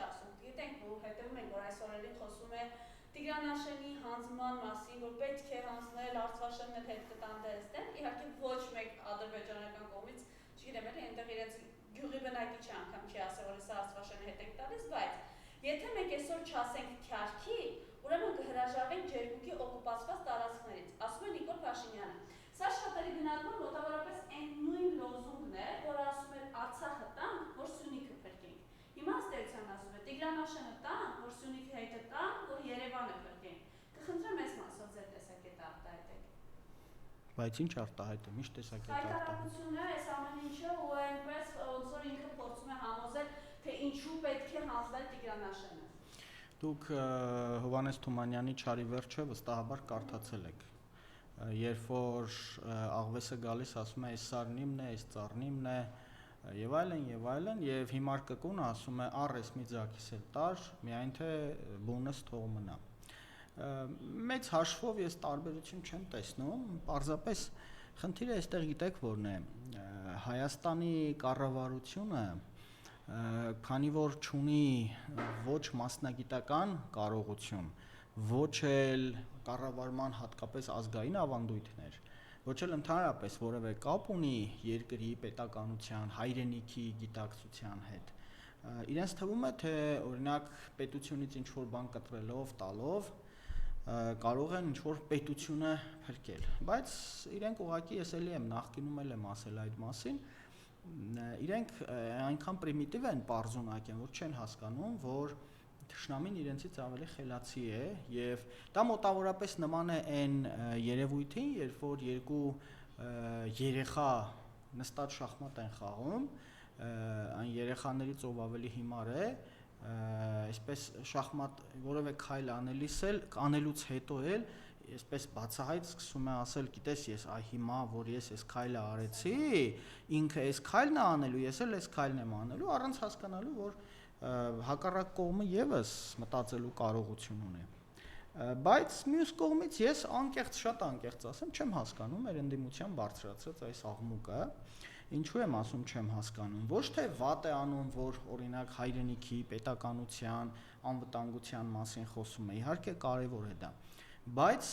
ասում, գիտենք ու հետևում ենք, որ այս օրերին խոսում է Տիգրանաշենի հանձնման մասին, որ պետք է հանձնել, Արցախաշենն էլ հետ կտան դեստեն, իհարկե ոչ մեկ ադրբեջանական կողմից, չգիտեմ էլի, այնտեղ իրենց գյուղի բնակիչը անգամ չի ասել, որ սա Արցախաշենը հետ ենք տալիս, բայց եթե մենք այսօր չասենք քյարքի, ուրեմն կհրաժարվենք ջերմուկի օկուպացված տարածքներից, ասում է Նիկոլ Փաշինյանը։ Սա շատերի գնահատմամբ մոտավորապես այն նույն լոզունգն է, որ ասում է Արցախը տանք, որ Սյունիքը փրկենք։ Հիմա ըստ էության ասում է Տիգրանաշենը տանք, որ Սյունիքի հետը տանք, որ Երևանը փրկենք։ Կխնդրեմ այս մասով ձեր տեսակետը արտահայտեք։ Բայց ինչ արտահայտեմ, ինչ տեսակետ արտահայտեմ։ Հայտարարությունն է այս ամեն ինչը ու այնպես ոնց որ ինքը փորձում է համոզել, թե ինչու պետք է հանձնել Տիգրանաշենը։ Դուք Հովհաննես Թումանյանի Չարի վերջը վստահաբար կարդացել եք։ Երբ որ աղվեսը գալիս ասում է այս սարնիմն է, այս ծառնիմն է եւ այլն եւ հիմար կկունը ասում է առես մի ձակիս էլ տար, միայն թե բունս թող մնա։ Մեծ հաշվով ես տարբերություն չեմ տեսնում, պարզապես խնդիրը այստեղ գիտեք որն է, Հայաստանի կառավարությունը քանի որ չունի ոչ մասնագիտական կարողություն, ոչ էլ կառավարման հատկապես ազգային ավանդույթներ, ոչ էլ ընդհանրապես որևէ կապ ունի երկրի պետականության, հայրենիքի գիտակցության հետ։ Իրենց թվում է, թե օրինակ պետությունից ինչ-որ բան կտրելով, տալով կարող են ինչ-որ պետությունը փրկել, բայց իրենք ուղղակի ես էլի եմ նախկինում էլ եմ ասել այդ մասին, իրենք այնքան պրիմիտիվ են պարզունակ են, որ չեն հասկանում, որ թշնամին իրենցից ավելի խելացի է եւ դա մոտավորապես նման է այն երևույթին, երբ որ երկու երեխա նստած շախմատ են խաղում, այն երեխաներից ով ավելի հիմար է, այսպես շախմատ որևէ քայլ անելուց հետո էլ այսպես բացահայտ սկսում է ասել, գիտես ես հիմա որ ես այս քայլը արեցի, ինքը այս քայլն է անելու, ես էլ այս քայլն եմ անելու, առանց հասկանալու, որ հակառակ կողմը եւս մտածելու կարողություն ունի։ Բայց մյուս կողմից ես շատ անկեղծ ասեմ, չեմ հասկանում մեր ընդդիմության բարձրացած այս աղմուկը, ինչու եմ ասում չեմ հասկանում, ոչ թե վատ է անում, որ օրինակ հայրենիքի, պետականության, անվտանգության մասին խոսում է, իհարկե կարևոր է դա, բայց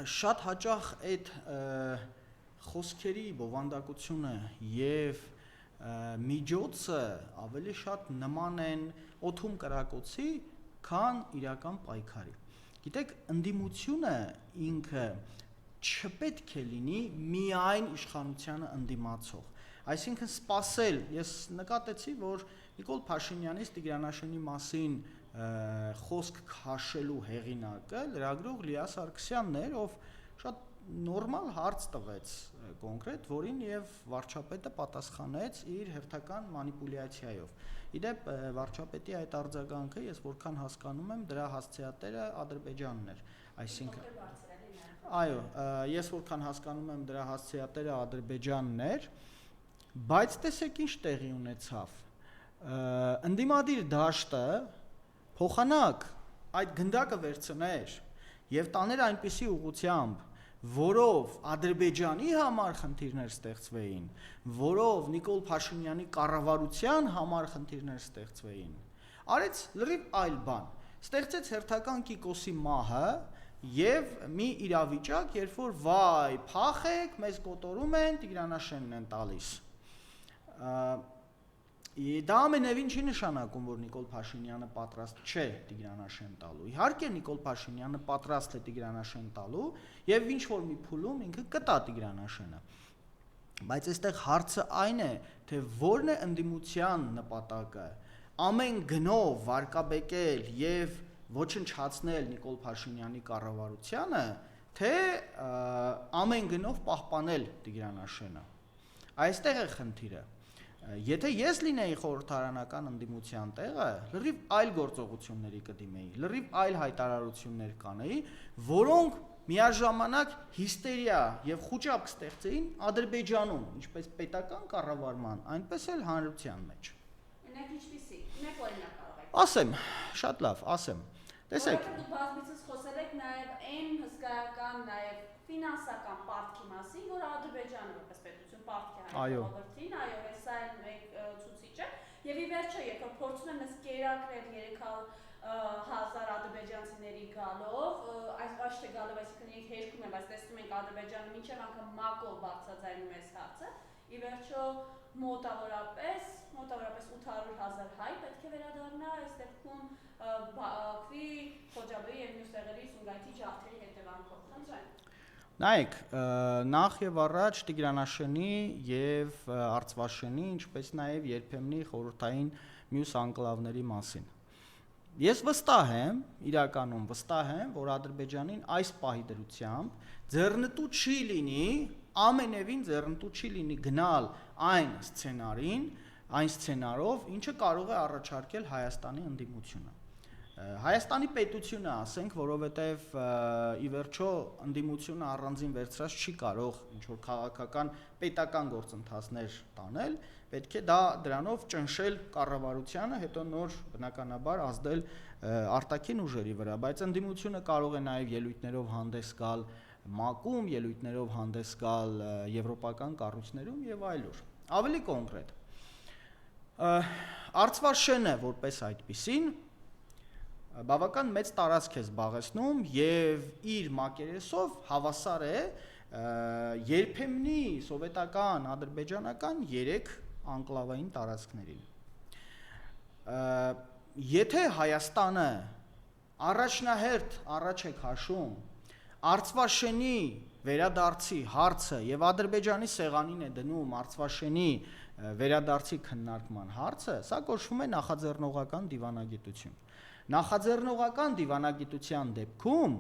շատ հաճախ այդ խոսքերի բովանդակությունը եւ միջոցը ավելի շատ նման են օդում կրակոցի, քան իրական պայքարի։ Գիտեք, ընդդիմությունը ինքը չպետք է լինի միայն իշխանությանը ընդդիմացող։ Այսինքն սпасել, ես նկատեցի, որ Նիկոլ Փաշինյանից Տիգրանաշենի մասին խոսք քաշելու հեղինակը լրագրող Լիա Սարգսյանն էր, ով շատ նորմալ հարց տվեց կոնկրետ, որին եւ վարչապետը պատասխանեց իր հերթական մանիպուլյացիայով։ Իդեպ վարչապետի այդ արձագանքը ես որքան հասկանում եմ, դրա հասցեատերը Ադրբեջանն էր, այսինքն այո, ես որքան հասկանում եմ, դրա հասցեատերը Ադրբեջանն էր, բայց տեսեք ինչ տեղի ունեցավ։ Ընդդիմադիր դաշտը փոխանակ այդ գնդակը վերցներ եւ տաներ այնպիսի ուղղությամբ, որով Ադրբեջանի համար խնդիրներ ստեղծվեին, որով Նիկոլ Փաշինյանի կառավարության համար խնդիրներ ստեղծվեին, արեց լրիվ այլ բան, ստեղծեց հերթական Կիկոսի մահը եւ մի իրավիճակ, երբ որ վայ, փախեք, մեզ կոտորում են, Տիգրանաշենն են տալիս։ Դա ամենևին չի նշանակում, որ Նիկոլ Փաշինյանը պատրաստ չէ Տիգրանաշեն տալու։ Իհարկե Նիկոլ Փաշինյանը պատրաստ է Տիգրանաշեն տալու եւ ինչ որ մի փուլում ինքը կտա Տիգրանաշենը։ Բայց այստեղ հարցը այն է, թե ո՞րն է ընդդիմության նպատակը՝ ամեն գնով վարկաբեկել եւ ոչնչացնել Նիկոլ Փաշինյանի կառավարությանը, թե ամեն գնով պահպանել Տիգրանաշենը։ Այստեղ է խնդիրը։ Եթե ես լինեի խորհրդարանական ընդդիմության տեղը, լրիվ այլ գործողությունների կդիմեի, լրիվ այլ հայտարարություններ կանեի, որոնք միաժամանակ հիստերիա եւ խուճապ կստեղծեին Ադրբեջանում, ինչպես պետական կառավարման, այնպես էլ հանրության մեջ։ Մենակ ինչպիսի, մեկ օրինակ կարող եք։ Ասեմ, շատ լավ, ասեմ։ Տեսեք, դուք բազմիցս խոսել եք նաեւ այն հսկայական նաեւ ֆինանսական պարտքի մասին, որ Ադրբեջանը որպես պետություն պարտք է հայտնվեցին, այո, հեսա այն մեկ ցուցիչ է, Եվ ի վերջո, երբ փորձում եմ ես կերակրել 300,000 ադրբեջանցիների գալով, այս թե գալով, այսինքն իրենք հերքում են, բայց տեսնում ենք Ադրբեջանը մինչև անգամ ՄԱԿ-ով բարձրաձայնում է այս հարցը, ի վերջո մոտավորապես 800,000 հայ պետք է վերադառնա այս դեպքում Բաքվի, Խոջավոյի եւ մյուս տեղերի Սումգայիթի ջարդերի հետևանքով։ Խնդրեմ։ Նայեք, նախ եւ առաջ Տիգրանաշենի եւ Արցվաշենի, ինչպես նաեւ երբեմնի խորհրդային մյուս անկլավների մասին։ Ես վստահ եմ, իրականում վստահ եմ, որ Ադրբեջանին այս պահի դրությամբ ձեռնտու չի լինի, ամենևին ձեռնտու չի լինի գնալ այն սցենարով, ինչը կարող է առաջարկել Հայաստանի ընդդիմությունը։ Հայաստանի պետությունը, ասենք, որովհետև ի վերջո ընդդիմությունը առանձին վերցրած չի կարող ինչ-որ քաղաքական պետական գործընթացներ տանել, պետք է դրանով ճնշել կառավարությանը, հետո նոր բնականաբար ազդել արտաքին ուժերի վրա, բայց ընդդիմությունը կարող է նաև ելույթներով հանդես գալ ՄԱԿ-ում, ելույթներով հանդես գալ եվրոպական կառույցներում եւ այլուր։ Ավելի կոնկրետ, Արցվաշենը որպես այդպիսին բավական մեծ տարածք է զբաղեցնում եւ իր մակերեսով հավասար է երբեմնի սովետական, ադրբեջանական 3 անկլավային տարածքներին։ Եթե Հայաստանը առաջնահերթ առաջ է քաշում Արցվաշենի վերադարձի հարցը եւ Ադրբեջանի սեղանին է դնում Արցվաշենի վերադարձի քննարկման հարցը, սա կոչվում է նախաձեռնողական դիվանագիտություն։ Նախաձեռնողական դիվանագիտության դեպքում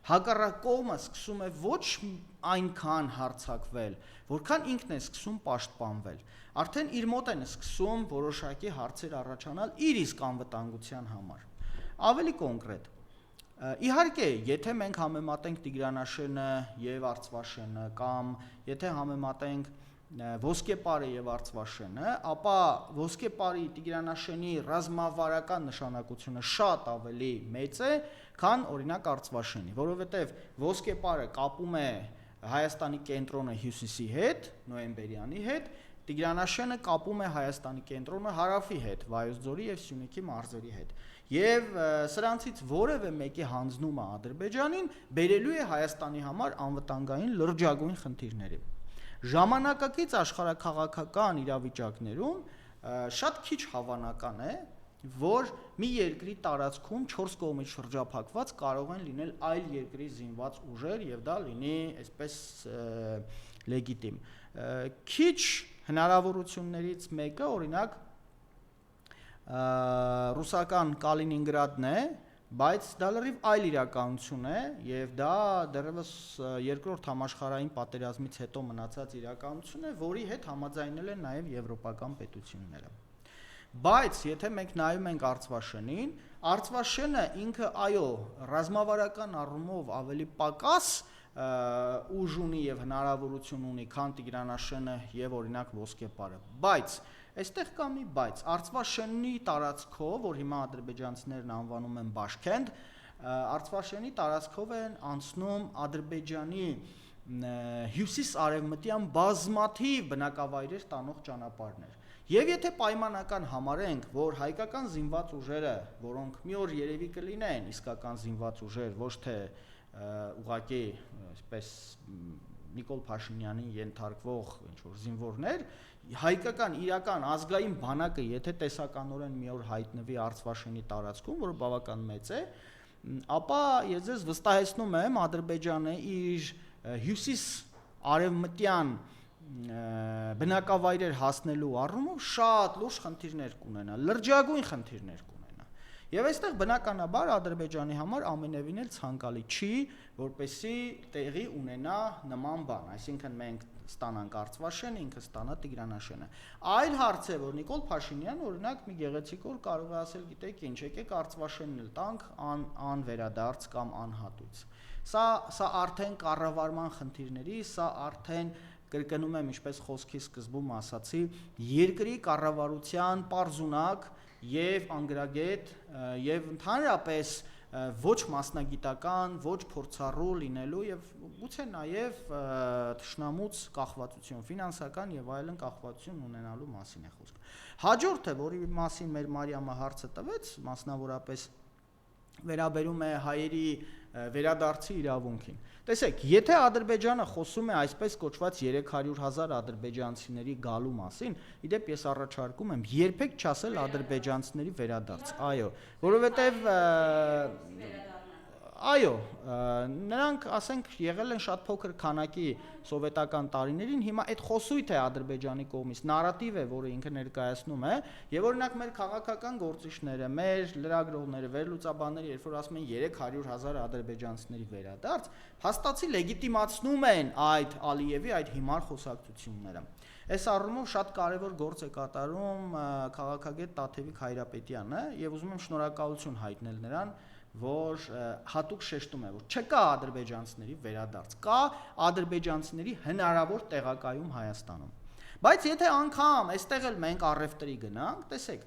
հակառակ կողմը սկսում է ոչ այնքան հարձակվել, որքան ինքն է սկսում պաշտպանվել։ Արդեն իր մոտ են սկսում որոշակի հարցեր առաջանալ իր իսկ անվտանգության համար։ Ավելի կոնկրետ, իհարկե, եթե մենք համեմատենք Տիգրանաշենը եւ Արցվաշենը կամ եթե համեմատենք Ոսկեպարը եւ Արցվաշենը, ապա Ոսկեպարի Տիգրանաշենի ռազմավարական նշանակությունը շատ ավելի մեծ է, քան օրինակ Արցվաշենի, որովհետեւ Ոսկեպարը կապում է Հայաստանի կենտրոնը հյուսիսի հետ, նոյեմբերյանի հետ, Տիգրանաշենը կապում է Հայաստանի կենտրոնը հարավի հետ, Վայոց ձորի եւ Սյունիքի մարզերի հետ։ Եվ սրանցից որևէ մեկի հանձնումը Ադրբեջանին բերելու է Հայաստանի համար անվտանգային լրջագույն խնդիրների։ Ժամանակակից աշխարհաքաղաքական իրավիճակներում շատ քիչ հավանական է, որ մի երկրի տարածքում 4 կողմից շրջափակված կարող են լինել այլ երկրի զինված ուժեր եւ դա լինի այսպես լեգիտիմ։ Քիչ հնարավորություններից մեկը, օրինակ, ռուսական Կալինինգրադն է, բայց դա լրիվ այլ իրականություն է եւ դա դեռևս երկրորդ համաշխարհային պատերազմից հետո մնացած իրականություն է, որի հետ համաձայնել են նաեւ եվրոպական պետությունները։ Բայց եթե մենք նայում ենք Արցվաշենին, Արցվաշենը ինքը այո, ռազմավարական առումով ավելի պակաս ուժ ունի եւ հնարավորություն ունի, քան Տիգրանաշենը եւ օրինակ Ոսկեպարը, բայց այստեղ կա մի բայց, Արցվաշենի տարածքով, որ հիմա ադրբեջանցիներն անվանում են Բաշքենդ, Արցվաշենի տարածքով են անցնում Ադրբեջանի հյուսիս-արևմտյան բազմաթիվ բնակավայրեր տանող ճանապարհներ։ Եվ եթե պայմանական համարենք, որ հայկական զինված ուժերը, որոնք մի օր երևի կլինեն իսկական զինված ուժեր, ոչ թե ուղղակի այսպես Նիկոլ Փաշինյանին ենթարկվող ինչ-որ զինվորներ, հայկական իրական ազգային բանակը, եթե տեսականորեն մի օր հայտնվի Արցվաշենի տարածքում, որը բավական մեծ է, ապա ես ձեզ վստահեցնում եմ, Ադրբեջանը իր հյուսիս-արևմտյան բնակավայրեր հասնելու առումով շատ լուրջ խնդիրներ կունենա, լրջագույն խնդիրներ կունենա։ Եվ այստեղ բնականաբար Ադրբեջանի համար ամենևին էլ ցանկալի չի, որպեսզի տեղի ունենա նման բան, այսինքն մենք ստանանք Արցվաշենը, ինքը ստանա Տիգրանաշենը։ Այլ հարց է, որ Նիկոլ Փաշինյանը օրինակ մի գեղեցիկ օր կարող է ասել, գիտեք ինչ, եկեք Արցվաշենն էլ տանք անվերադարձ կամ անհատույց։ Սա արդեն կառավարման խնդիրների, սա արդեն կրկնում եմ, ինչպես խոսքի սկզբում ասացի, երկրի կառավարության պարզունակ եւ անգրագետ եւ ընդհանրապես ոչ մասնագիտական, ոչ փորձառու լինելու եւ գուցե նաեւ թշնամուց կախվածություն, ֆինանսական եւ այլն կախվածություն ունենալու մասին է խոսքը։ Հաջորդը, որի մասին մեր Մարիամը հարցը տվեց, մասնավորապես վերաբերում է հայերի վերադարձի իրավունքին։ Տեսեք, եթե Ադրբեջանը խոսում է այսպես կոչված 300,000 ադրբեջանցիների գալու մասին, իդեպ ես առաջարկում եմ երբեք չասել ադրբեջանցիների վերադարձ, այո, որովհետև այո, նրանք, ասենք, եղել են շատ փոքր քանակի սովետական տարիներին, հիմա այդ խոսույթ է Ադրբեջանի կողմից, նարատիվ է, որը ինքը ներկայացնում է, եւ օրինակ մեր քաղաքական գործիչները, մեր լրագրողները, վերլուծաբանները, երբ որ ասում են 300,000 ադրբեջանցիների վերադարձ, հաստատի լեգիտիմացնում են այդ Ալիևի այդ հիմար խոսակցությունները։ Այս առումով շատ կարևոր գործ է կատարում քաղաքագետ Տաթևիկ Հայրապետյանը եւ ուզում եմ շնորհակալություն հայտնել նրան, որ հատուկ շեշտում է, որ չկա ադրբեջանցիների վերադարձ, կա ադրբեջանցիների հնարավոր տեղակայում Հայաստանում։ Բայց եթե անգամ այստեղ էլ մենք առևտրի գնանք, տեսեք,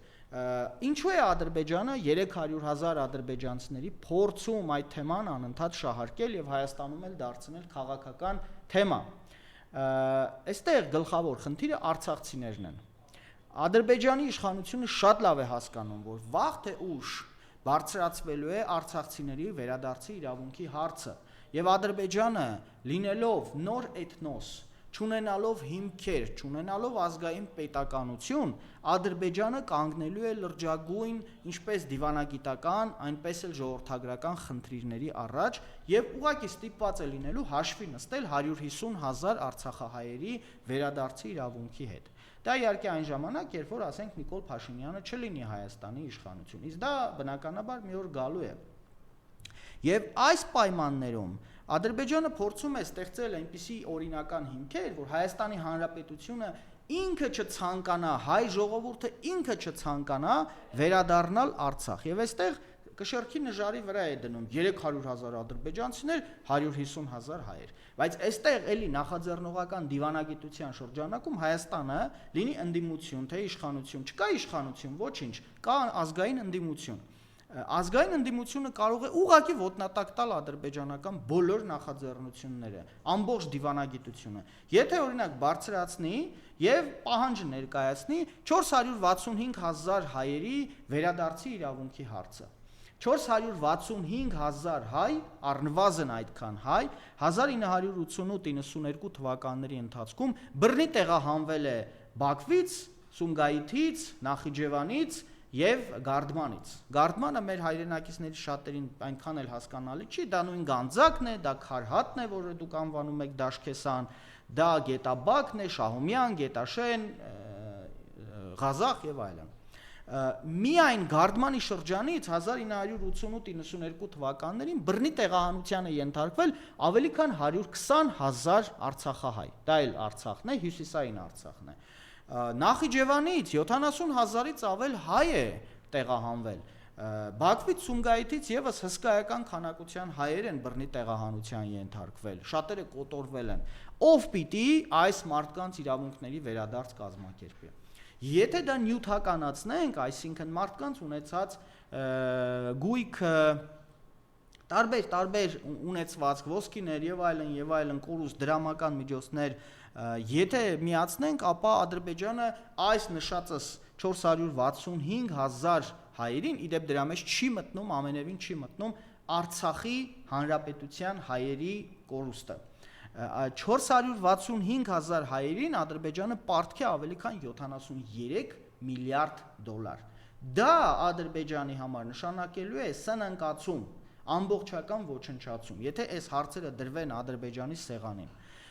ինչու է Ադրբեջանը 300,000 ադրբեջանցիների փորձում այդ թեման անընդհատ շահարկել եւ Հայաստանում էլ դարձնել քաղաքական թեմա։ Այստեղ գլխավոր խնդիրը արցախցիներն են։ Ադրբեջանի իշխանությունը շատ լավ է հասկանում, որ վաղ թե ուշ բարձրացվելու է արցախցիների վերադարձի իրավունքի հարցը, եւ Ադրբեջանը լինելով նոր էթնոս, չունենալով հիմքեր, չունենալով ազգային պետականություն, Ադրբեջանը կանգնելու է լրջագույն ինչպես դիվանագիտական, այնպես էլ ժողովրդագրական խնդիրների առաջ եւ ուղղակի ստիպված է լինելու հաշվի նստել 150,000 արցախահայերի վերադարձի իրավունքի հետ։ Դա իհարկե այն ժամանակ, երբ որ ասենք Նիկոլ Փաշինյանը չլինի Հայաստանի իշխանություն, իսկ դա բնականաբար մի օր գալու է։ Եվ այս պայմաններում Ադրբեջանը փորձում է ստեղծել այնպիսի օրինական հիմքեր, որ Հայաստանի Հանրապետությունը ինքը չցանկանա, հայ ժողովուրդը ինքը չցանկանա վերադառնալ Արցախ։ Եվ այստեղ կշեռքի նժարի վրա է դնում 300,000 ադրբեջանցիներ, 150,000 հայեր։ Բայց այստեղ էլի նախաձեռնողական դիվանագիտության շրջանակում Հայաստանը լինի ընդդիմություն, թե իշխանություն, չկա իշխանություն, ոչինչ, կա ազգային ընդդիմություն։ Ազգային ընդդիմությունը կարող է ուղղակի ոտնատակ տալ ադրբեջանական բոլոր նախաձեռնությունները, ամբողջ դիվանագիտությունը։ Եթե օրինակ բարձրացնի եւ պահանջը ներկայացնի 465,000 հայերի վերադարձի իրավունքի հարցը։ 465,000 հայ, առնվազն այդքան հայ, 1988-92 թվականների ընթացքում բռնի տեղահանվել է Բաքվից, Սումգայիթից, Նախիջևանից եւ Գարդմանից։ Գարդմանը մեր հայրենակիցների շատերին այնքան էլ հասկանալի չի, դա նույն Գանձակն է, դա Քարհատն է, որը դուք անվանում եք Դաշքեսան, դա Գետաբակն է, Շահումյան, Գետաշեն, Ղազախ եւ այլն։ Միայն Գարդմանի շրջանից 1988-92 թվականներին բռնի տեղահանության է ենթարկվել ավելի քան 120,000 արցախահայ։ Դա էլ Արցախն է, հյուսիսային Արցախն է։ Նախիջևանից 70,000-ից ավել հայ է տեղահանվել։ Բաքվից, Սումգայիթից եւս հսկայական քանակության հայեր են բռնի տեղահանության ենթարկվել, շատերը կոտորվել են։ Ով պիտի այս մարդկանց իրավունքների վերադարձ կազմակերպի։ Եթե դա նյութականացնենք, այսինքն մարդկանց ունեցած գույքը, տարբեր ունեցվածք, ոսկիներ եւ այլն կորուստ դրամական միջոցներ, եթե միացնենք, ապա Ադրբեջանը այս նշածս 465,000 հայերին, իդեպ դրա մեջ չի մտնում, ամենևին չի մտնում Արցախի հանրապետության հայերի կորուստը։ 465,000 հայերին Ադրբեջանը պարտքի ավելի քան 73 միլիարդ դոլար։ Դա Ադրբեջանի համար նշանակելու է սնանկացում, ամբողջական ոչնչացում, եթե այս հարցերը դրվեն Ադրբեջանի սեղանին։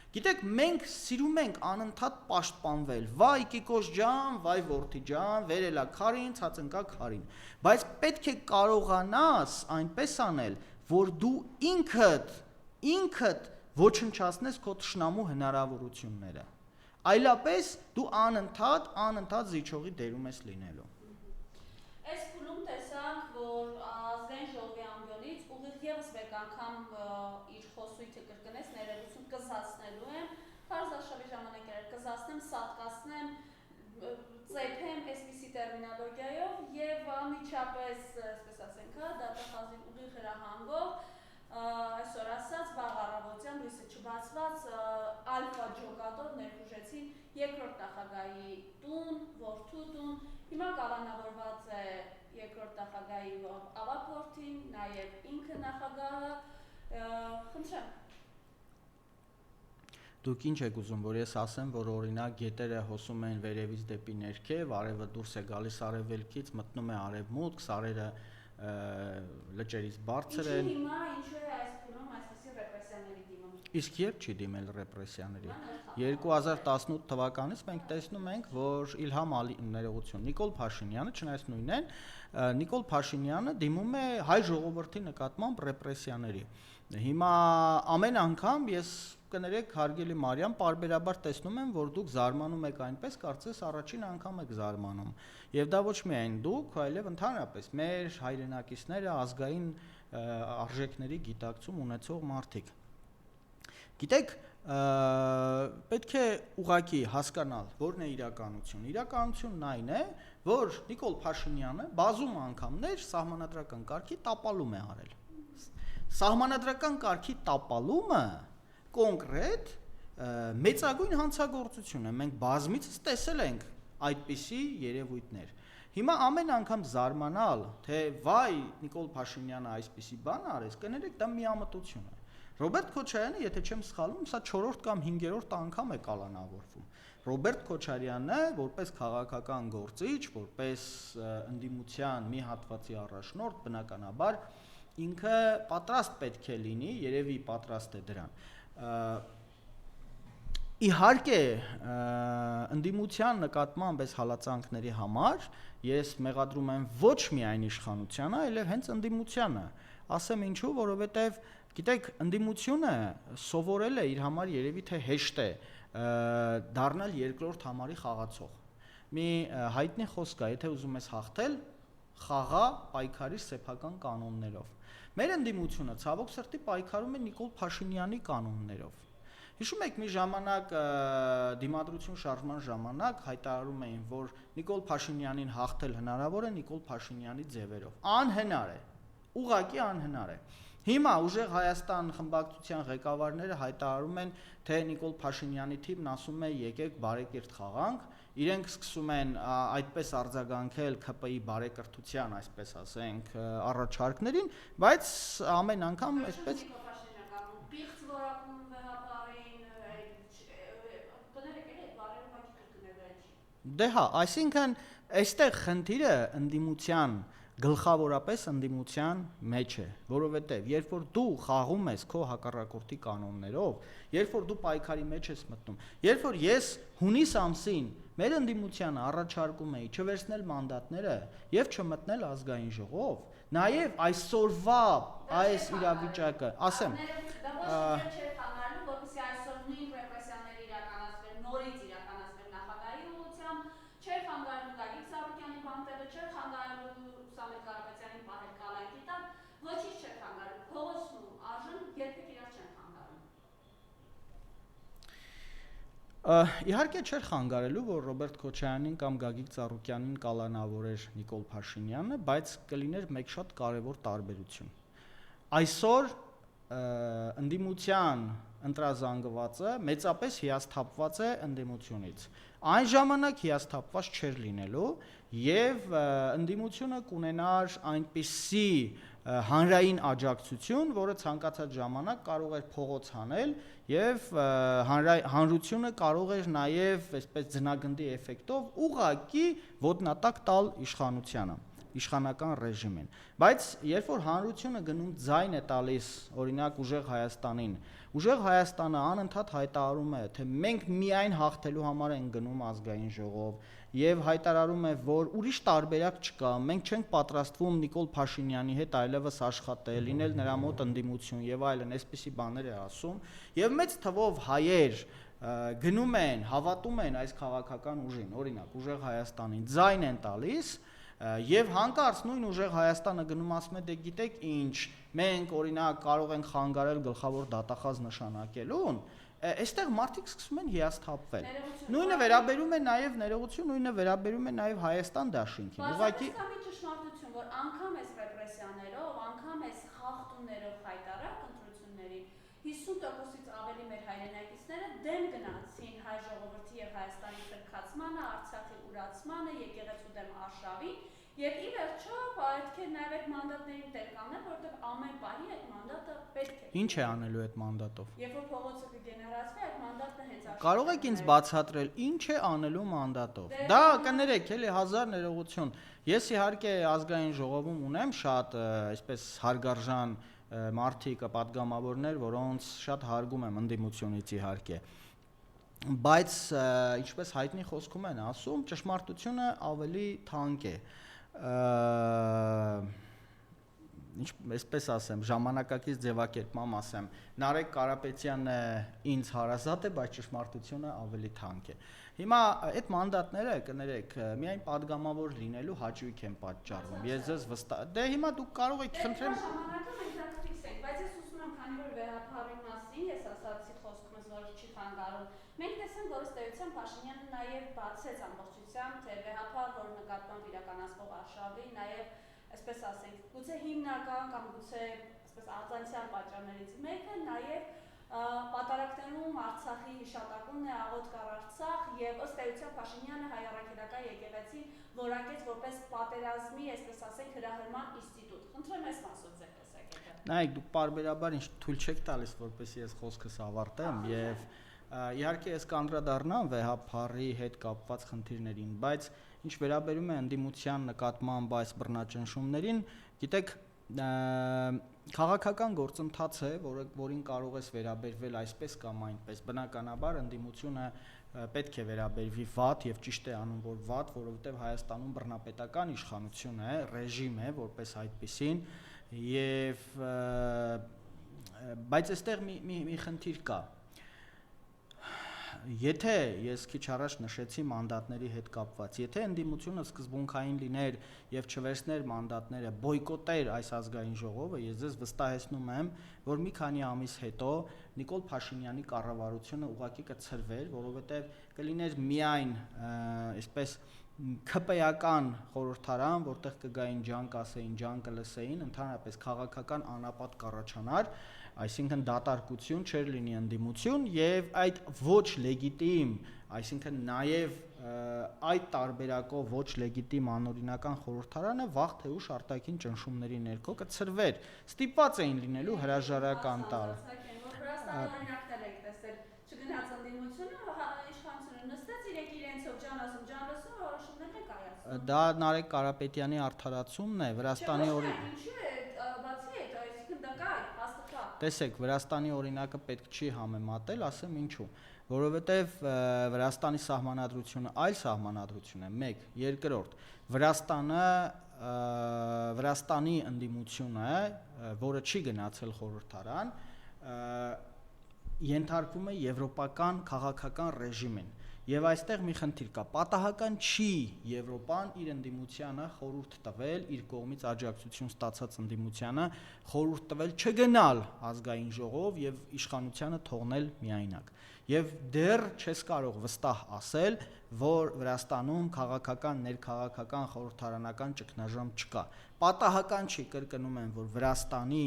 Գիտեք, մենք սիրում ենք անընդհատ պաշտպանվել, վայ Կիկոս ջան, վայ որդի ջան, վերելա քարին, ցածնկա քարին, բայց պետք է կարողանաս այնպես անել, որ դու ինքդ ոչնչացնես քո թշնամու հնարավորությունները։ Այլապես դու անընդհատ զիջողի դերում ես լինելու։ Այս փուլում տեսանք, որ ազգային ժողովի ամբիոնից ուղիղ եւս մեկ անգամ իր խոսույթը կրկնեց, ներողություն կզացնելու եմ, Փարզաշավի ժամանակ էր կզացնեմ, սատկացնեմ, ծեփեմ այսպիսի տերմինոլոգիայով եւ անմիջապես, այսպես ասենք, դատախազին ուղիղ հրահանգով այսօր ասած վաղ առավոտյան լույսը չբացված ալֆա ջոկատով ներխուժեցին երկրորդ նախագահի տուն, որդու տուն, հիմա կալանավորված է երկրորդ նախագահի ավագ որդին, նաեւ ինքը նախագահը, խնդրեմ Դուք ինչ եք ուզում, որ ես ասեմ, որ օրինակ գետերը հոսում են վերևից դեպի ներքև, արևը դուրս է գալիս արևելքից, մտնում է արևմուտք, սարերը լճերից բարձր են։ Ինչու հիմա ինչու է այս փուլում այսպիսի ռեպրեսիաների դիմում։ Իսկ երբ չի դիմել ռեպրեսիաների։ 2018 թվականից մենք տեսնում ենք, որ Իլհամ Ալիևը ներողություն, Նիկոլ Փաշինյանը, չնայած նույնն են, Նիկոլ Փաշինյանը դիմում է հայ ժողովրդի նկատմամբ ռեպրեսիաների։ Հիմա ամեն անգամ ես կներեք հարգելի Մարիամ, պարբերաբար տեսնում եմ, որ դուք զարմանում եք այնպես, կարծես առաջին անգամ եք զարմանում։ Եվ դա ոչ միայն դուք, այլև ընդհանրապես մեր հայրենակիցները ազգային արժեքների գիտակցում ունեցող մարդիկ։ Գիտեք, պետք է ուղղակի հասկանալ, որն է իրականությունը։ Իրականությունն այն է, որ Նիկոլ Փաշինյանը բազում անգամներ սահմանադրական կարգի տապալում է արել։ Սահմանադրական կարգի տապալումը կոնկրետ մեծագույն հանցագործություն է, մենք բազմիցս տեսել ենք այդպիսի երևույթներ։ Հիմա ամեն անգամ զարմանալ, թե վայ Նիկոլ Փաշինյանը այսպիսի բան արեց, կներեք դա միամտություն է։ Ռոբերտ Քոչարյանը, եթե չեմ սխալվում, սա 4-րդ կամ 5-րդ անգամ է կալանավորվում։ Ռոբերտ Քոչարյանը, որպես քաղաքական գործիչ, որպես ընդդիմության մի հատվածի առաջնորդ, բնականաբար ինքը պատրաստ պետք է լինի, երևի պատրաստ է դրան։ Իհարկե, ընդդիմության նկատմամբ այս հալածանքների համար ես մեղադրում եմ ոչ միայն իշխանությանը, այլև հենց ընդդիմությանը։ Ասեմ ինչու, որովհետև գիտեք, ընդդիմությունը սովորել է իր համար երևի թե հեշտ է դառնալ երկրորդ համարի խաղացող։ Մի հայտնի խոսք է, եթե ուզում ես հաղթել, խաղա պայքարի սեփական կանոններով։ Մեր ընդդիմությունը ցավոք սրտի պայքարում է Նիկոլ Փաշինյանի կանոններով։ Հիշում եք մի ժամանակ դիմադրություն շարժման ժամանակ հայտարարում էին, որ Նիկոլ Փաշինյանին հաղթել հնարավոր է Նիկոլ Փաշինյանի ձևերով։ Անհնար է, ուղղակի անհնար է։ Հիմա ուժեղ Հայաստան խմբակցության ղեկավարները հայտարարում են, թե Նիկոլ Փաշինյանի թիմն ասում է եկեք բարեկիրթ խաղանք, իրենք սկսում են այդպես արձագանքել ՔՊ-ի բարեկրթության, այսպես ասենք, առաջարկներին, բայց ամեն անգամ այսպես Դե հա, այսինքն այստեղ խնդիրը ընդդիմության գլխավորապես ընդդիմության մեջ է, որովհետև երբ որ դու խաղում ես քո հակառակորդի կանոններով, երբ որ դու պայքարի մեջ ես մտնում, երբ որ ես հունիս ամսին մեր ընդդիմությանը առաջարկում էի չվերցնել մանդատները եւ չմտնել ազգային ժողով, նաեւ այսօրվա այս իրավիճակը, ասեմ, Իհարկե չէր խանգարելու, որ Ռոբերտ Քոչարյանին կամ Գագիկ Ծառուկյանին կալանավորեր Նիկոլ Փաշինյանը, բայց կլիներ մեկ շատ կարևոր տարբերություն։ Այսօր ընդդիմության ընտրազանգվածը մեծապես հիասթափված է ընդդիմությունից։ Այն ժամանակ հիասթափված չէր լինելու եւ ընդդիմությունը կունենար այնպիսի հանրային աջակցություն, որը ցանկացած ժամանակ կարող էր փողոց հանել եւ հանրությունը կարող էր նաեւ այսպես ձնագնդի էֆեկտով ուղղակի ոտնատակ տալ իշխանությանը, իշխանական ռեժիմին։ Բայց երբ որ հանրությունը գնում ձայն է տալիս, օրինակ ուժեղ Հայաստանին, ուժեղ Հայաստանը անընդհատ հայտարարում է, թե մենք միայն հաղթելու համար ենք գնում ազգային ժողով եւ հայտարարում է, որ ուրիշ տարբերակ չկա, մենք չենք պատրաստվում Նիկոլ Փաշինյանի հետ այլևս աշխատել, լինել նրա մոտ ընդդիմություն եւ այլն, այսպիսի բաներ է ասում, եւ մեծ թվով հայեր գնում են, հավատում են այս քաղաքական ուժին, օրինակ ուժեղ Հայաստանին, ձայն են տալիս, Եվ հանկարծ նույն ուժեղ Հայաստանը գնում ասում է դե գիտեք ինչ, մենք օրինակ կարող ենք խանգարել գլխավոր դատախազ նշանակելուն, այստեղ մարդիկ սկսում են հիասթափվել։ Նույնը վերաբերում է նաև ներողություն, նույնը վերաբերում է նաև Հայաստան դաշինքին։ Ուղղակի ճշմարտություն, որ անգամ այս ռեպրեսիաներով, անգամ այս խախտումներով հայտարար ընտրությունների 50%-ից ավելի մեր հայրենակիցները դեմ գնացին հայ ժողովրդի եւ Հայաստանի փրկացմանը, Արցախի ուրացմանը, եկեղեցու դեմ արշավի, եւ ի վերջո պետք է նաեւ այդ մանդատներին տեր կանել, որովհետեւ ամեն պահի այդ մանդատը պետք է։ Ինչ է անելու այդ մանդատով։ Երբ որ փողոցը կգեներացվի, այդ մանդատը հենց արշավի։ Կարող եք ինձ բացատրել, ինչ է անելու մանդատով։ Դա կներեք, էլի 1000 ներողություն։ Ես իհարկե ազգային ժողովում ունեմ շատ այսպես հարգարժան մարդիկ, պատգամավորներ, որոնց շատ հարգում եմ ընդդիմությունից իհարկե։ Բայց ինչպես հայտնի խոսքում են ասում, ճշմարտությունը ավելի թանկ է։ Այսպես ասեմ, ժամանակակից ձևակերպմամբ ասեմ, Նարեկ Կարապետյանն ինձ հարազատ է, բայց ճշմարտությունը ավելի թանկ է։ Հիմա այդ մանդատները, կներեք, միայն падգամավոր լինելու հաճույք են պատճառում։ Ես ձեզ վստահ։ Դե հիմա դուք կարող եք խնդրեմ։ Ժամանակը մենք դա կֆիքսենք, բայց ես ուզում եմ, քանի որ վերապարի մասին ես ասացի խոսքումս, որ չի խանգարում։ Մենք տեսանք, որ ըստ էության Փաշինյանը նաև բացեց ամբողջությամբ, թե վեհապար, որ նկատմամբ իրականացվող արշավի, նաև այսպես ասենք, գուցե հիմնական կամ գուցե այսպես արձանցյալ պատճառներից մեկը նաև պատարակներում Արցախի հիշատակումն է, աղոտ կար Արցախ, եւ ըստ էության Փաշինյանը հայ առաքելական եկեղեցին որակեց որպես պատերազմի, այսպես ասենք, հրահրման ինստիտուտ։ Խնդրեմ այս մասով ձեր տեսակետը։ Նայեք, դուք պարբերաբար ինչ թույլ չեք տալիս, որպեսզի ես խոսքս ավարտեմ եւ իհարկե ես կանդրադառնամ վեհապարի հետ կապված խնդիրներին, բայց ինչ վերաբերում է ընդդիմության նկատմամբ այս բռնաճնշումներին, գիտեք, քաղաքական գործընթաց է, որին կարող ես վերաբերվել այսպես կամ այնպես։ Բնականաբար ընդդիմությունը պետք է վերաբերվի վատ եւ ճիշտ է անում, որ վատ, որովհետեւ Հայաստանում բռնապետական իշխանություն է, ռեժիմ է, որպես այդպիսին, եւ բայց այստեղ մի խնդիր կա։ Եթե ես քիչ առաջ նշեցի մանդատների հետ կապված, եթե ընդդիմությունը սկզբունքային լիներ եւ չվերցներ մանդատները, բոյկոտեր այս ազգային ժողովը, ես ձեզ վստահեցնում եմ, որ մի քանի ամիս հետո Նիկոլ Փաշինյանի կառավարությունը ուղղակի կցրվեր, որովհետեւ կլիներ միայն այսպես ՔՊ-ական խորհրդարան, որտեղ կգային ջան կասեին, ջան կլսեին, ընդհանրապես քաղաքական անապատ կառաջանար, այսինքն դատարկություն չէր լինի ընդդիմություն եւ այդ ոչ լեգիտիմ, այսինքն նաեւ այդ տարբերակով ոչ լեգիտիմ անօրինական խորհրդարանը վաղ թե ուշ արտաքին ճնշումների ներքո կցրվեր։ Ստիպված էին լինելու հրաժարական տալ։ Չգնաց ընդդիմությունը, իշխանությունը նստեց իրենցով ջան ասում, ջան լսում, որոշումներ են կայացնում։ Դա Նարեկ Կարապետյանի արդարացումն է, Վրաստանի Տեսեք, Վրաստանի օրինակը պետք չի համեմատել, ասեմ ինչու, որովհետև Վրաստանի սահմանադրությունը այլ սահմանադրություն է, 1, երկրորդ, Վրաստանի ընդդիմությունը, որը չի գնացել խորհրդարան, ենթարկվում է եվրոպական քաղաքական ռեժիմին, եւ այստեղ մի խնդիր կա, պատահական չի Եվրոպան իր ընդդիմությանը խորհուրդ տվել, իր կողմից աջակցություն ստացած ընդդիմությանը խորհուրդ տվել չգնալ ազգային ժողով եւ իշխանությանը թողնել միայնակ։ Եվ դեռ չես կարող վստահ ասել, որ Վրաստանում քաղաքական, ներքաղաքական, խորհրդարանական ճգնաժամ չկա։ Պատահական չի, կրկնում եմ, որ Վրաստանի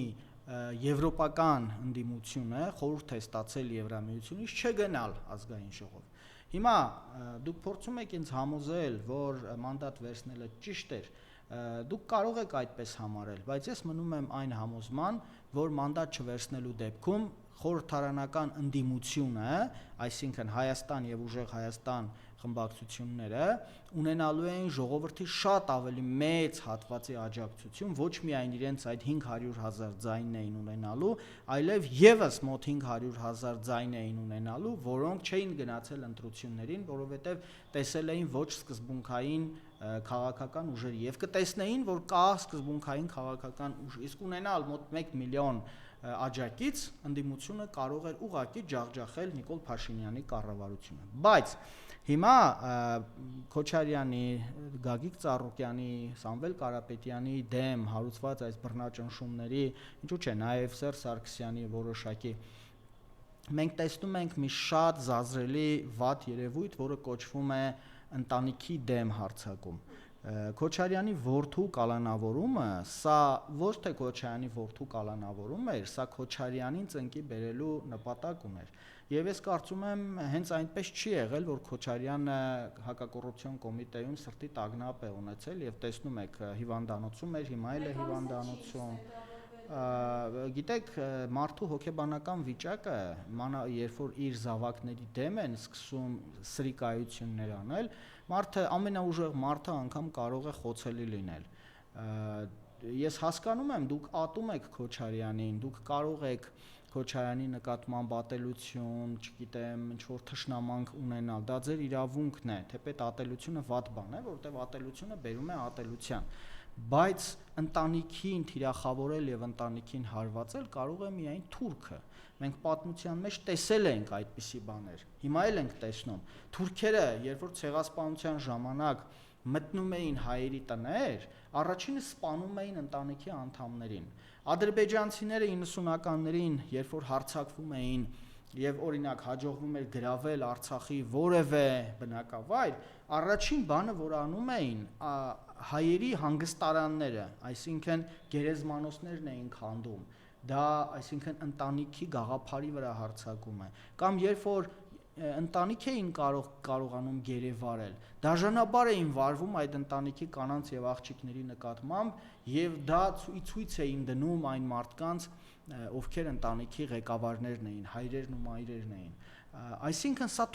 եվրոպական ընդդիմությունը խորհուրդ է ստացել Եվրամիությունից չգնալ ազգային ժողով։ Հիմա դուք փորձում եք ինձ համոզել, որ մանդատ վերցնելը ճիշտ էր, դուք կարող եք այդպես համարել, բայց ես մնում եմ այն համոզման, որ մանդատ չվերցնելու դեպքում խորհրդարանական ընդդիմությունը, այսինքն Հայաստան եւ Ուժեղ Հայաստան խմբակցությունները ունենալու են ժողովրդի շատ ավելի մեծ հատվածի աջակցություն, ոչ միայն իրենց այդ 500,000 ձայնն էին ունենալու, այլև եւս մոտ 500,000 ձայն էին ունենալու, որոնք չէին գնացել ընտրություններին, որովհետեւ տեսել էին ոչ սկզբունքային քաղաքական ուժեր եւ կտեսնեին, որ կա սկզբունքային քաղաքական ուժ, իսկ ունենալ մոտ 1 միլիոն աջակից ընդդիմությունը կարող էր ուղղակի ջախջախել Նիկոլ Փաշինյանի կառավարությունը, բայց հիմա Քոչարյանի, Գագիկ Ծառուկյանի, Սամվել Կարապետյանի դեմ հարուցված այս բռնաճնշումների, ինչու՞ չէ, նաև Սերժ Սարգսյանի որոշակի մենք տեսնում ենք մի շատ զազրելի վատ երևույթ, որը կոչվում է ընտանիքի դեմ հարձակում։ Քոչարյանի որդու կալանավորումը, սա ոչ թե Քոչարյանի որդու կալանավորում էր, սա Քոչարյանին ծնկի բերելու նպատակ ուներ։ Եվ ես կարծում եմ, հենց այնպես չի եղել, որ Քոչարյանը հակակոռուպցիոն կոմիտեում սրտի տագնապ է ունեցել եւ տեսնում եք հիվանդանոցում էր, հիմա էլ է հիվանդանոցում։ Գիտեք, մարդու հոգեբանական վիճակը, երբ որ իր զավակների դեմ են սկսում սրիկայություններ անել, մարդը ամենաուժեղ մարդը անգամ կարող է խոցելի լինել։ Ես հասկանում եմ, դուք ատում եք Քոչարյանին, դուք կարող եք Քոչարյանի նկատմամբ ատելություն, չգիտեմ, ինչ-որ թշնամանք ունենալ, դա ձեր իրավունքն է, թեպետ ատելությունը վատ բան է, որովհետև ատելությունը բերում է ատելության, բայց ընտանիքին թիրախավորել եւ ընտանիքին հարվածել կարող է միայն թուրքը։ Մենք պատմության մեջ տեսել ենք այդպիսի բաներ, հիմա էլ ենք տեսնում։ Թուրքերը, երբ որ ցեղասպանության ժամանակ մտնում էին հայերի տներ, առաջինը սպանում էին ընտանիքի անդամներին։ Ադրբեջանցիները 90-ականներին, երբ որ հարձակվում էին եւ օրինակ հաջողվում էր գրավել Արցախի որևէ բնակավայր, առաջին բանը, որ անում էին, հայերի հանգստարանները, այսինքն գերեզմանոցներն էին քանդում, դա այսինքն ընտանիքի գաղափարի վրա հարձակում է, կամ երբ որ ընտանիք էին կարողանում գերեվարել, դաժանաբար էին վարվում այդ ընտանիքի կանանց եւ աղջիկների նկատմամբ եւ դա ցույց էին դնում այն մարդկանց, ովքեր ընտանիքի ղեկավարներն էին, հայրերն ու մայրերն էին։ Այսինքն սա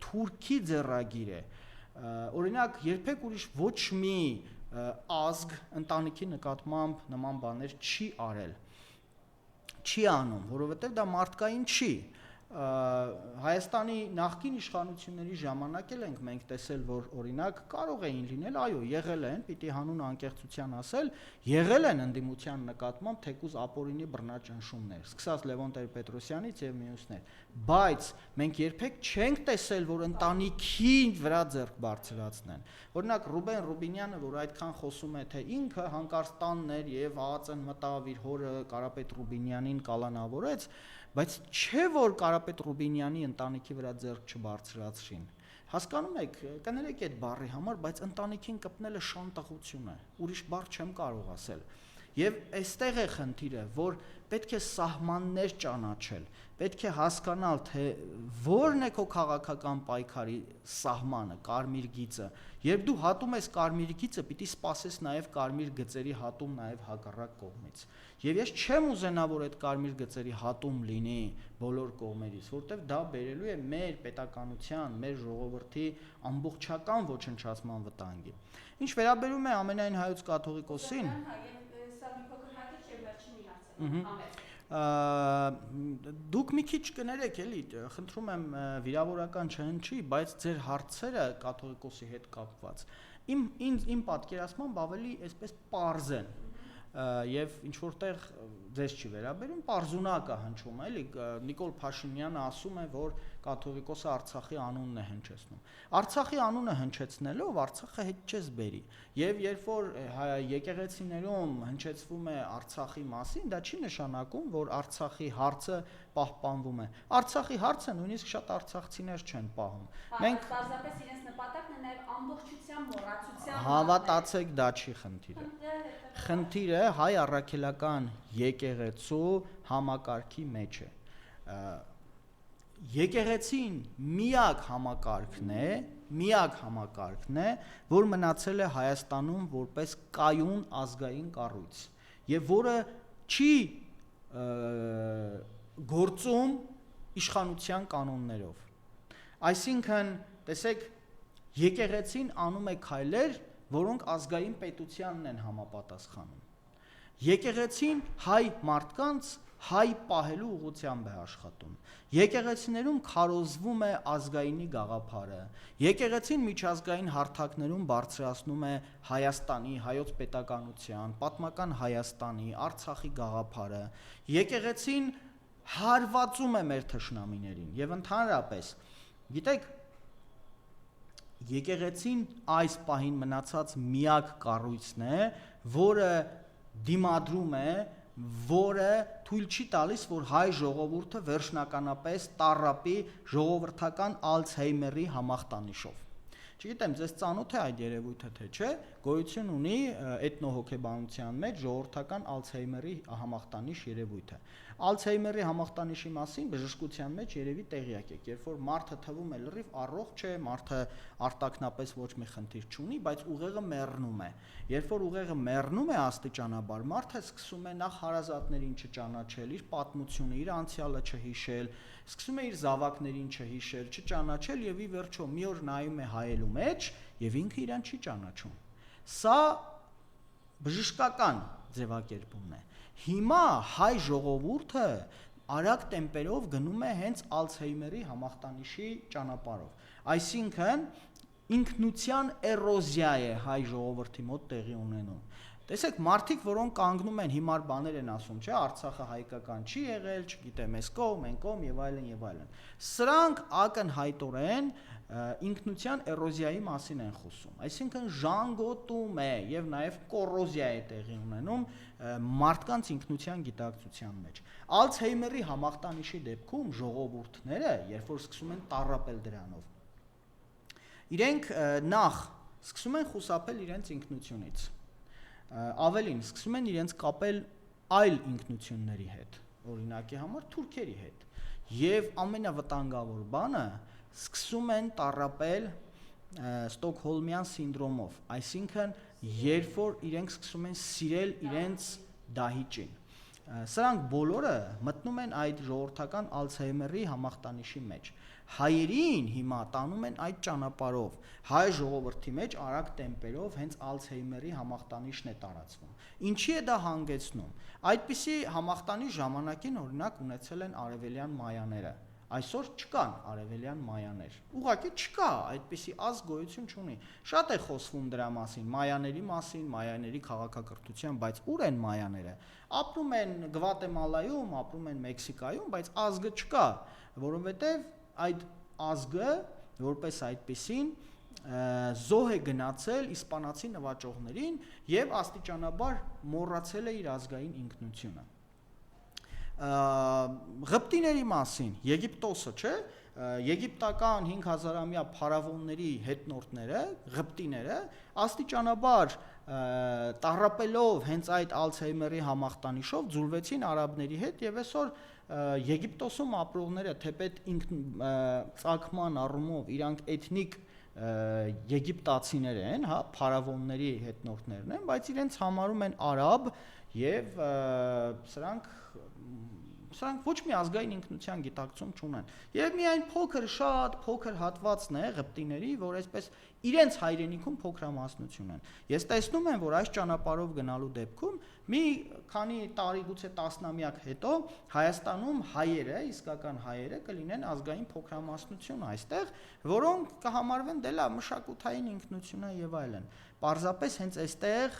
թուրքի ձեռագիր է։ Օրինակ, երբեք ուրիշ ոչ մի ազգ ընտանիքի նկատմամբ նման բաներ չի արել, չի անում, որովհետև դա մարդկային չի։ Հայաստանի նախկին իշխանությունների ժամանակ էլ ենք մենք տեսել, որ օրինակ կարող էին լինել, այո, եղել են, պիտի հանուն անկեղծության ասել, եղել են ընդդիմության նկատմամբ թեկուզ ապօրինի բռնաճնշումներ, սկսած Լևոն Տեր-Պետրոսյանից եւ մյուսներ, բայց մենք երբեք չենք տեսել, որ ընտանիքի վրա ձեռք բարձրացնեն։ Օրինակ Ռուբեն Ռուբինյանը, որ այդքան խոսում է, թե ինքը հանկարծ տանն էր եւ ԱԱԾ-ն մտավ իր հորը Կարապետ Ռուբինյանին կալանավորեց, բայց չէ որ Կարապետ Ռուբինյանի ընտանիքի վրա ձեռք չբարձրացրին։ Հասկանում եք, կներեք այդ բառի համար, բայց ընտանիքին կպնելը շանտեղություն է, ուրիշ բառ չեմ կարող ասել։ Եվ այստեղ է խնդիրը, որ պետք է սահմաններ ճանաչել, պետք է հասկանալ, թե որն է քո քաղաքական պայքարի սահմանը, կարմիր գիծը։ Երբ դու հատում ես կարմիր գիծը, պիտի սպասես նաև կարմիր գծերի հատում նաև հակառակ կողմից։ Եվ ես չեմ ուզենա, որ այդ կարմիր գծերի հատում լինի բոլոր կողմերից, որտեղ դա բերելու է մեր պետականության, մեր ժողովրդի ամբողջական ոչնչացման վտանգի։ Ինչ վերաբերում է ամենայն հայոց կաթողիկոսին, դուք մի քիչ կներեք էլի, խնդրում եմ վիրավորական չհնչի, բայց ձեր հարցերը կաթողիկոսի հետ կապված իմ պատկերացմամբ ավելի այսպես պարզ են եւ ինչ որտեղ ձեզ չի վերաբերում, պարզունակ է հնչում, էլի Նիկոլ Փաշինյանը ասում է, որ կաթողիկոսը Արցախի անունն է հնչեցնում։ Արցախի անունը հնչեցնելով Արցախը հետ չես բերի։ Եվ երբ որ եկեղեցիներում հնչեցվում է Արցախի մասին, դա չի նշանակում, որ Արցախի հարցը պահպանվում է։ Արցախի հարցը նույնիսկ շատ արցախցիներ չեն պահում։ Մենք պարզապես իրենց նպատակն է նաև ամբողջության մոռացության։ Հավատացեք, դա չի խնդիրը։ Խնդիրը հայ առաքելական եկեղեցու համակարգի մեջ է։ Եկեղեցին միակ համակարգն է, որ մնացել է Հայաստանում որպես կայուն ազգային կառույց եւ որը չի գործում իշխանության կանոններով։ Այսինքն, տեսեք, եկեղեցին անում է քայլեր, որոնք ազգային պետությանն են համապատասխանում։ Եկեղեցին հայ մարդկանց հայ պահելու ուղղությամբ է աշխատում։ Եկեղեցիներում քարոզվում է ազգայինի գաղափարը։ Եկեղեցին միջազգային հարթակներում բարձրացնում է Հայաստանի, հայոց պետականության, պատմական Հայաստանի, Արցախի գաղափարը։ Եկեղեցին հարվածում է մեր թշնամիներին եւ ընդհանրապես, գիտեք, եկեղեցին այս պահին մնացած միակ կառույցն է, որը դիմադրում է, որը թույլ չի տալիս, որ հայ ժողովուրդը վերջնականապես տառապի ժողովրդական Ալցհեյմերի համախտանիշով։ Չգիտեմ, ձեզ ծանոթ է այդ երևույթը թե չէ, գոյություն ունի էթնոհոգեբանության մեջ ժողովրդական Ալցհեյմերի համախտանիշ երևույթը։ Ալցհեյմերի համախտանիշի մասին բժշկության մեջ երևի տեղյակ եք, երբ որ մարդը թվում է լրիվ առողջ է, մարդը արտաքնապես ոչ մի խնդիր չունի, բայց ուղեղը մեռնում է։ Երբ որ ուղեղը մեռնում է աստիճանաբար, մարդը սկսում է նախ հարազատներին չճանաչել, իր պատմությունը, իր անցյալը չհիշել, սկսում է իր զավակներին չհիշել, չճանաչել եւ ի վերջո մի օր նայում է հայելու մեջ եւ ինքը իրան չի ճանաչում։ Սա բժշկական ձևակերպումն է։ Հիմա հայ ժողովուրդը արագ տեմպերով գնում է հենց Ալցհեյմերի համախտանիշի ճանապարհով։ Այսինքն ինքնության էրոզիա է հայ ժողովրդի մոտ տեղի ունենում։ Տեսեք, մարդիկ, որոնք կանգնում են հիմար բաներ են ասում, չէ, Արցախը հայկական չի եղել, չգիտեմ, այս կողմ, այն կողմ եւ այլն եւ այլն։ Սրանք ակնհայտորեն ինքնության էրոզիայի մասին են խոսում։ Այսինքն ժանգոտում է եւ նաեւ կոռոզիա է տեղի ունենում մարդկանց ինքնության գիտակցության մեջ։ Ալցհեյմերի համախտանիշի դեպքում ժողովուրդները, երբ որ սկսում են տառապել դրանով, իրենք նախ սկսում են խուսափել իրենց ինքնությունից։ Ավելին, սկսում են իրենց կապել այլ ինքնությունների հետ, օրինակի համար թուրքերի հետ, եւ ամենավտանգավոր բանը սկսում են տառապել Ստոկհոլմյան սինդրոմով, այսինքն երբ որ իրենք սկսում են սիրել իրենց դահիճին։ Սրանք բոլորը մտնում են այդ ժողովրդական Ալցհեյմերի համախտանիշի մեջ։ Հայերին հիմա տանում են այդ ճանապարհով, հայ ժողովրդի մեջ արագ տեմպերով հենց Ալցհեյմերի համախտանիշն է տարածվում։ Ինչի է դա հանգեցնում։ Այդպիսի համախտանիշ ժամանակին օրինակ ունեցել են արևելյան մայաները։ Այսօր չկան արևելյան մայաներ։ Ուղղակի չկա, այդպիսի ազգ գոյություն չունի։ Շատ է խոսվում դրա մասին, մայաների քաղաքակրթության, բայց ուր են մայաները։ Ապրում են Գվատեմալայում, ապրում են Մեքսիկայում, բայց ազգը չկա, որովհետև այդ ազգը որպես այդպիսին զոհ է գնացել իսպանացի նվաճողներին եւ աստիճանաբար մոռացել է իր ազգային ինքնությունը։ Ղպտիների մասին, Եգիպտոսը, չէ, եգիպտական 5000-ամյա փարավոնների հետնորդները, ղպտիները, աստիճանաբար տառապելով հենց այդ Ալցհեյմերի համախտանիշով ձուլվեցին արաբների հետ եւ այսօր Եգիպտոսում ապրողները թեպետ ծագման առումով իրանք էթնիկ եգիպտացիներ են, հա, փարավոնների հետնորդներն են, բայց իրենց համարում են արաբ եւ սրանք ոչ մի ազգային ինքնության գիտակցում չունեն։ Եվ միայն շատ փոքր հատվածն է ղպտիների, որ այսպես իրենց հայրենիքում փոքրամասնություն են։ Ես տեսնում եմ, որ այս ճանապարհով գնալու դեպքում մի քանի տարի, գուցե տասնամյակ հետո Հայաստանում հայերը, իսկական հայերը կլինեն ազգային փոքրամասնություն այստեղ, որոնք կհամարվեն դե լավ մշակութային ինքնությունը եւ այլն։ Պարզապես հենց այստեղ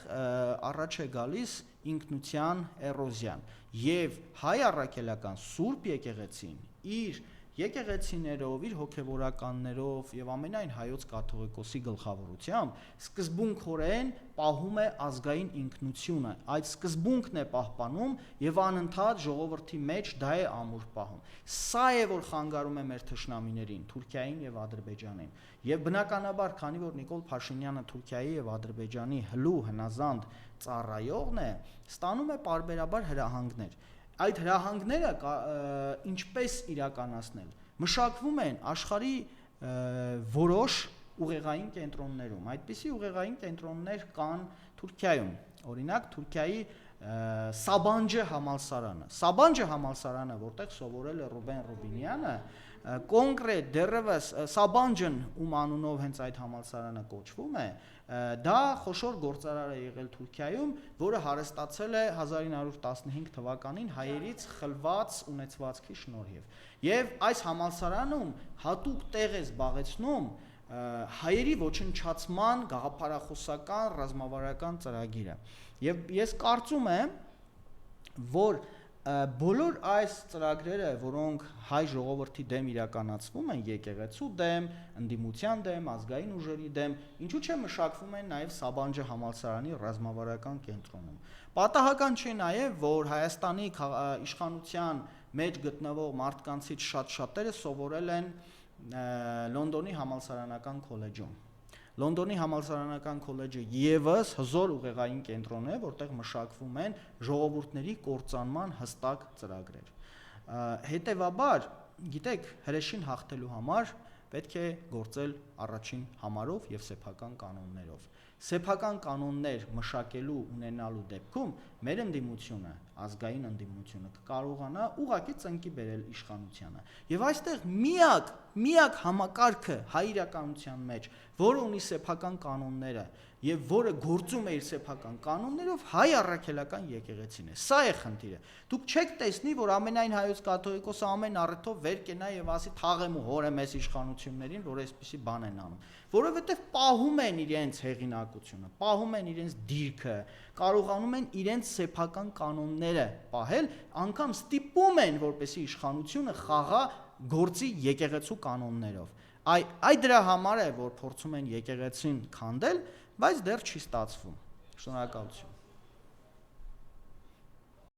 առաջ է գալիս ինքնության էրոզիան եւ հայ առաքելական Սուրբ եկեղեցին իր եկեղեցիներով, իր հոգևորականներով եւ ամենայն հայոց կաթողիկոսի գլխավորությամբ սկզբունքորեն պահում է ազգային ինքնությունը, այդ սկզբունքն է պահպանում եւ անընդհատ ժողովրդի մեջ դա է ամուր պահում։ Սա է, որ խանգարում է մեր թշնամիներին, Թուրքիային եւ Ադրբեջանին։ Եվ բնականաբար, քանի որ Նիկոլ Փաշինյանը Թուրքիայի եւ Ադրբեջանի հլու հնազանդ ծառայողն է, ստանում է պարբերաբար հրահանգներ։ Այդ հրահանգները ինչպես իրականացնել։ Մշակվում են աշխարհի որոշ ուղեղային կենտրոններում։ Այդպիսի ուղեղային կենտրոններ կան Թուրքիայում։ Օրինակ Թուրքիայի Սաբանջը համալսարանը, որտեղ սովորել է Ռուբեն Ռուբինյանը, կոնկրետ դեռևս Սաբանջն ում անունով հենց այդ համալսարանը կոչվում է, դա խոշոր գործարար է եղել Թուրքիայում, որը հարստացել է 1915 թվականին հայերից խլված ունեցվածքի շնորհիվ։ Եվ այս համալսարանում հատուկ տեղ է զբաղեցնում հայերի ոչնչացման գաղափարախոսական ռազմավարական ծրագիրը։ Եվ ես կարծում եմ, որ բոլոր այս ծրագրերը, որոնք հայ ժողովրդի դեմ իրականացվում են, եկեղեցու դեմ, ընդդիմության դեմ, ազգային ուժերի դեմ, ինչու՞ չէ մշակվում են նաև Սաբանջը համալսարանի ռազմավարական կենտրոնում։ Պատահական չէ նաև, որ Հայաստանի իշխանության մեջ գտնվող մարդկանցից շատ-շատերը սովորել են Լոնդոնի համալսարանական քոլեջում։ Լոնդոնի համալսարանական քոլեջը եւս հզոր ուղեղային կենտրոն է, որտեղ մշակվում են ժողովուրդների կործանման հստակ ծրագրեր։ Հետևաբար, գիտեք, հրեշին հաղթելու համար պետք է գործել առաջին համարով եւ սեփական կանոններով։ Սեփական կանոններ մշակելու ունենալու դեպքում մեր ընդդիմությունը, ազգային ընդդիմությունը կկարողանա ուղղակի ծնկի բերել իշխանությանը։ Եվ այստեղ միակ համակարգը հայ իրականության մեջ, որը ունի սեփական կանոնները եւ որը գործում է իր սեփական կանոններով, հայ առաքելական եկեղեցին է։ Սա է խնդիրը։ Դուք չեք տեսնի, որ ամենայն հայոց կաթողիկոսը ամեն առիթով վեր կենա եւ ասի թաղեմ ու հորեմ այս իշխանություններին, որ այսպիսի բան են անում, որովհետեւ պահում են իրենց հեղինակությունը, պահում են իրենց դիրքը, կարողանում են իրենց սեփական կանոնները պահել, անգամ ստիպում են, որպեսզի իշխանությունը խաղա գործի եկեղեցու կանոններով։ Այ դրա համար է, որ փորձում են եկեղեցին քանդել, բայց դեռ չի ստացվում։ Շնորհակալություն։